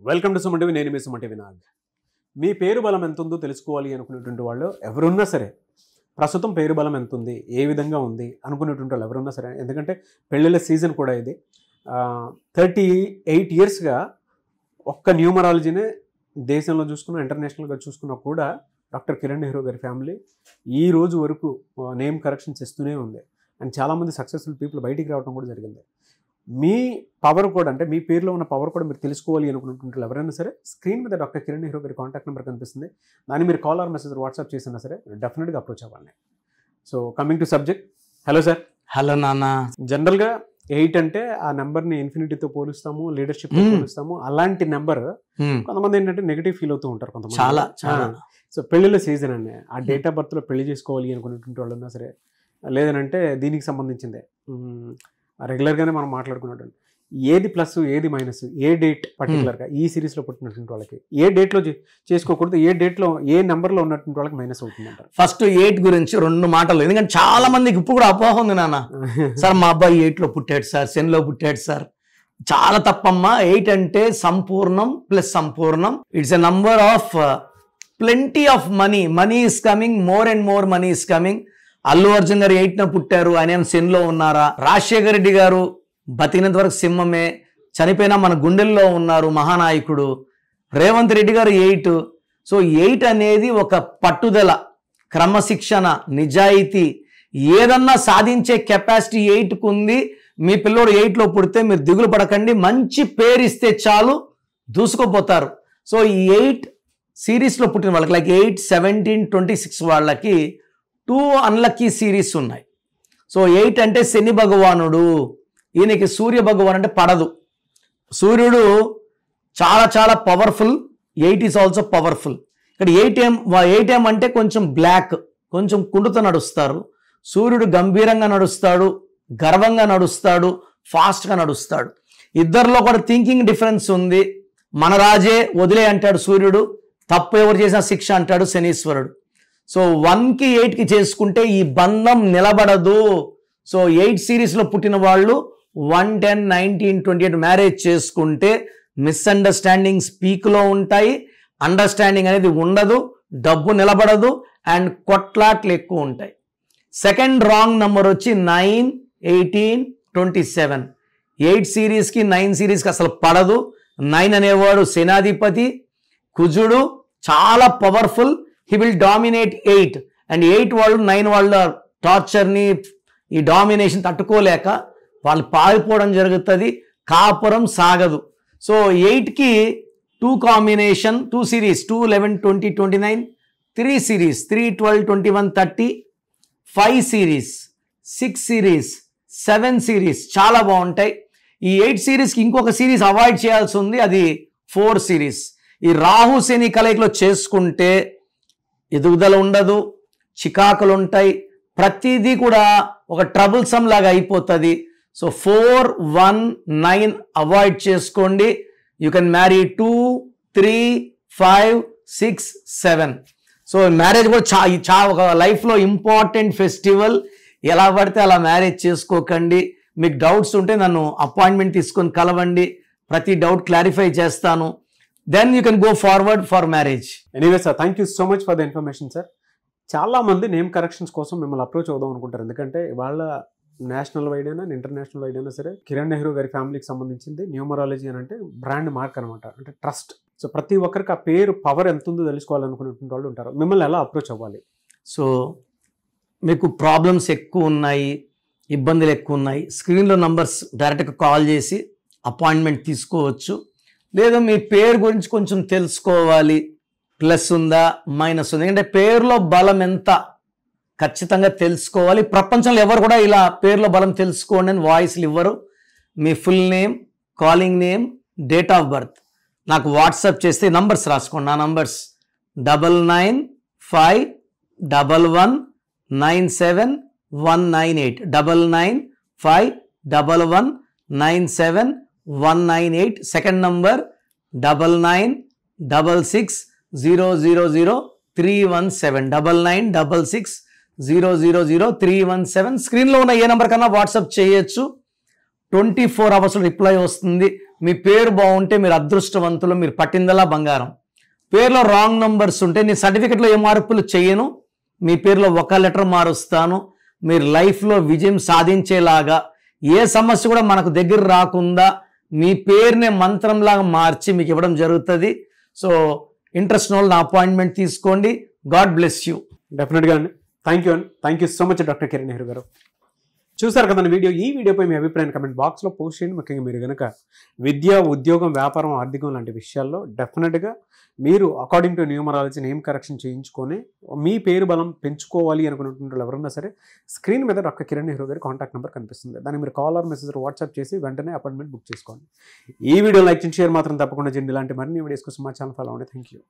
Welcome to Suman TV. నేను మీ Suman TV Nag. మీ పేరు బలం ఎంత ఉందో తెలుసుకోవాలి అనుకునేటువంటి వాళ్ళు ఎవరున్నా సరే, ప్రస్తుతం పేరు బలం ఎంత ఉంది, ఏ విధంగా ఉంది అనుకునేటువంటి వాళ్ళు ఎవరున్నా సరే, ఎందుకంటే పెళ్ళిళ్ళ సీజన్ కూడా ఇది. 38 ఇయర్స్గా ఒక్క న్యూమరాలజీనే దేశంలో చూసుకున్నా, ఇంటర్నేషనల్గా చూసుకున్నా కూడా డాక్టర్ కిరణ్ నెహ్రూ గారి ఫ్యామిలీ ఈ రోజు వరకు నేమ్ కరెక్షన్స్ ఇస్తూనే ఉంది. అండ్ చాలామంది సక్సెస్ఫుల్ పీపుల్ బయటికి రావడం కూడా జరిగింది. మీ పవర్ కూడా, అంటే మీ పేరులో ఉన్న పవర్ కూడా మీరు తెలుసుకోవాలి అనుకుంటుంటారు ఎవరైనా సరే, స్క్రీన్ మీద డాక్టర్ కిరణ్ నెహ్రూ గారి కాంటాక్ట్ నెంబర్ కనిపిస్తుంది. దాన్ని మీరు కాల్ ఆర్ మెసేజ్ వాట్సాప్ చేసినా సరే డెఫినెట్గా అప్రోచ్ అవ్వాలి. So coming to subject. Hello sir. Hello నాన్న. జనరల్గా 8 అంటే ఆ నెంబర్ని ఇన్ఫినిటీతో పోలుస్తాము, లీడర్షిప్తో పోలుస్తాము. అలాంటి నెంబర్ కొంతమంది ఏంటంటే నెగిటివ్ ఫీల్ అవుతూ ఉంటారు కొంతమంది. చాలా. సో పెళ్ళిళ్ళ సీజన్ అండి, ఆ డేట్ ఆఫ్ బర్త్లో పెళ్లి చేసుకోవాలి అనుకునేటువంటి వాళ్ళు ఉన్నా సరే, లేదనంటే దీనికి సంబంధించిందే రెగ్యులర్గానే మనం మాట్లాడుకున్నట్టు ఏది ప్లస్ ఏది మైనస్, ఏ డేట్ పర్టికులర్గా ఈ సిరీస్లో పుట్టినటువంటి వాళ్ళకి ఏ డేట్లో చేసుకోకూడదు, ఏ డేట్లో ఏ నెంబర్లో ఉన్నటువంటి వాళ్ళకి మైనస్ అవుతుందంటారు. ఫస్ట్ 8 గురించి 2 మాటలు, ఎందుకంటే చాలా మందికి ఇప్పుడు కూడా అపోహ ఉంది నాన్న. సార్ మా అబ్బాయి 8లో పుట్టాడు సార్, 10లో పుట్టాడు సార్. చాలా తప్పమ్మా. 8 అంటే సంపూర్ణం ప్లస్ సంపూర్ణం. It's a number of plenty of money. Money is coming, more and more money is coming. Allu Arjun గారు 8న పుట్టారు, ఆయన 10లో ఉన్నారా? రాజశేఖర రెడ్డి గారు బతికినంత వరకు సింహమే, చనిపోయినా మన గుండెల్లో ఉన్నారు, మహానాయకుడు. రేవంత్ రెడ్డి గారు 8. సో 8 అనేది ఒక పట్టుదల, క్రమశిక్షణ, నిజాయితీ, ఏదన్నా సాధించే కెపాసిటీ 8కు ఉంది. మీ పిల్లోడు 8లో పుడితే మీరు దిగులు పడకండి, మంచి పేరు ఇస్తే చాలు, దూసుకుపోతారు. సో ఈ 8 సిరీస్లో పుట్టిన వాళ్ళకి, లైక్ 8, 17, 26 వాళ్ళకి 2 అన్లక్కీ సిరీస్ ఉన్నాయి. సో 8 అంటే శని భగవానుడు, ఈయనకి సూర్య భగవాన్ అంటే పడదు. సూర్యుడు చాలా చాలా పవర్ఫుల్, 8 ఈజ్ ఆల్సో పవర్ఫుల్. ఇక్కడ 8 అంటే కొంచెం బ్లాక్, కొంచెం కుండుతో నడుస్తారు. సూర్యుడు గంభీరంగా నడుస్తాడు, గర్వంగా నడుస్తాడు, ఫాస్ట్గా నడుస్తాడు. ఇద్దరిలో కూడా థింకింగ్ డిఫరెన్స్ ఉంది. మన రాజే వదిలే అంటాడు సూర్యుడు, తప్పు ఎవరు చేసినా శిక్ష అంటాడు శనీశ్వరుడు. సో 1కి 8కి చేసుకుంటే ఈ బంధం నిలబడదు. సో 8 సిరీస్లో పుట్టిన వాళ్ళు 1, 10, 19, 28 మ్యారేజ్ చేసుకుంటే మిస్అండర్స్టాండింగ్స్ పీక్లో ఉంటాయి, అండర్స్టాండింగ్ అనేది ఉండదు, డబ్బు నిలబడదు, అండ్ కొట్లాట్లు ఎక్కువ ఉంటాయి. సెకండ్ రాంగ్ నెంబర్ వచ్చి 9, 18, 27. 8 సిరీస్కి 9 సిరీస్కి అసలు పడదు. 9 అనేవాడు సేనాధిపతి, కుజుడు, చాలా powerful. He will dominate 8. And 8 వాళ్ళు 9 వాళ్ళ టార్చర్ని, ఈ డామినేషన్ తట్టుకోలేక వాళ్ళు పారిపోవడం జరుగుతుంది, కాపురం సాగదు. సో 8కి 2 combination, 2 series, 2, 11, 20, 29, 3 series, 3, 12, 21, 30, 5 series, 6 series, 7 series చాలా బాగుంటాయి. ఈ 8 సిరీస్కి ఇంకొక సిరీస్ అవాయిడ్ చేయాల్సి ఉంది, అది 4 సిరీస్. ఈ రాహు శని కలయికలో చేసుకుంటే ఎదుగుదల ఉండదు, చికాకులు ఉంటాయి, ప్రతిదీ కూడా ఒక ట్రబుల్సమ్ లాగా అయిపోతుంది. సో 4, 1, 9 అవాయిడ్ చేసుకోండి. You can marry 2, 3, 5, 6, 7. So marriage కూడా ఒక లైఫ్లో ఇంపార్టెంట్ ఫెస్టివల్. ఎలా పడితే అలా మ్యారేజ్ చేసుకోకండి. మీకు డౌట్స్ ఉంటే నన్ను అపాయింట్మెంట్ తీసుకొని కలవండి, ప్రతి డౌట్ క్లారిఫై చేస్తాను. Then you can go forward for marriage. Anyway sir, thank you so much for the information sir. చాలామంది నేమ్ కరెక్షన్స్ కోసం మిమ్మల్ని అప్రోచ్ అవుదాం అనుకుంటారు, ఎందుకంటే వాళ్ళ నేషనల్ వైడ్ అయినా ఇంటర్నేషనల్ వైడ్ అయినా సరే కిరణ్ నెహ్రూ గారి ఫ్యామిలీకి సంబంధించింది న్యూమరాలజీ అని అంటే బ్రాండ్ మార్క్ అనమాట, అంటే ట్రస్ట్. సో ప్రతి ఒక్కరికి ఆ పేరు పవర్ ఎంత ఉందో తెలుసుకోవాలనుకునేటువంటి వాళ్ళు ఉంటారు. మిమ్మల్ని ఎలా అప్రోచ్ అవ్వాలి? సో మీకు ప్రాబ్లమ్స్ ఎక్కువ ఉన్నాయి, ఇబ్బందులు ఎక్కువ ఉన్నాయి, స్క్రీన్లో నంబర్స్ డైరెక్ట్గా కాల్ చేసి అపాయింట్మెంట్ తీసుకోవచ్చు. లేదా మీ పేరు గురించి కొంచెం తెలుసుకోవాలి, ప్లస్ ఉందా మైనస్ ఉందా, ఎందుకంటే పేరులో బలం ఎంత ఖచ్చితంగా తెలుసుకోవాలి. ప్రపంచంలో ఎవరు కూడా ఇలా పేరులో బలం తెలుసుకోండి అని వాయిస్లు ఇవ్వరు. మీ full name, calling name, date of birth నాకు వాట్సాప్ చేస్తే నంబర్స్ రాసుకోండి. నా నంబర్స్ 9951197198, 9951197198. Second number 9966000317, 9966000317. స్క్రీన్లో ఉన్న ఏ నెంబర్ కన్నా వాట్సాప్ చేయొచ్చు. 24 అవర్స్ రిప్లై వస్తుంది. మీ పేరు బాగుంటే మీరు అదృష్టవంతులు, మీరు పట్టిందలా బంగారం. పేరులో రాంగ్ నంబర్స్ ఉంటే నేను సర్టిఫికెట్లో ఏ మార్పులు చేయను, మీ పేరులో ఒక లెటర్ మారుస్తాను. మీరు లైఫ్లో విజయం సాధించేలాగా ఏ సమస్య కూడా మనకు దగ్గర రాకుండా మీ పేరునే మంత్రంలాగా మార్చి మీకు ఇవ్వడం జరుగుతుంది. సో ఇంట్రెస్ట్ ఉన్న వాళ్ళు నా అపాయింట్మెంట్ తీసుకోండి. God bless you. డెఫినెట్గా అండి. థ్యాంక్ యూ అండి. Thank you so much doctor Kiran Nehru గారు. చూసారు కదండి వీడియో. ఈ వీడియోపై మీ అభిప్రాయాన్ని కమెంట్ బాక్స్లో పోస్ట్ చేయండి. ముఖ్యంగా మీరు కనుక విద్య, ఉద్యోగం, వ్యాపారం, ఆర్థికం లాంటి విషయాల్లో డెఫినెట్గా మీరు according to numerology name correction చేయించుకొని మీ పేరు బలం పెంచుకోవాలి అనుకున్నటువంటి వాళ్ళు ఎవరన్నా సరే స్క్రీన్ మీద డాక్టర్ కిరణ్ నెహ్రూ గారి కాంటాక్ట్ నెంబర్ కనిపిస్తుంది. దాన్ని మీరు కాల్ ఆర్ మెసేజ్ వాట్సాప్ చేసి వెంటనే అపాయింట్మెంట్ బుక్ చేసుకోండి. ఈ వీడియో లైక్ చేసి షేర్ మాత్రం తప్పకుండా చేయండి. ఇలాంటి మరిన్ని వీడియోస్ కోసం మా ఛానల్ ఫాలో అవ్వండి. Thank you.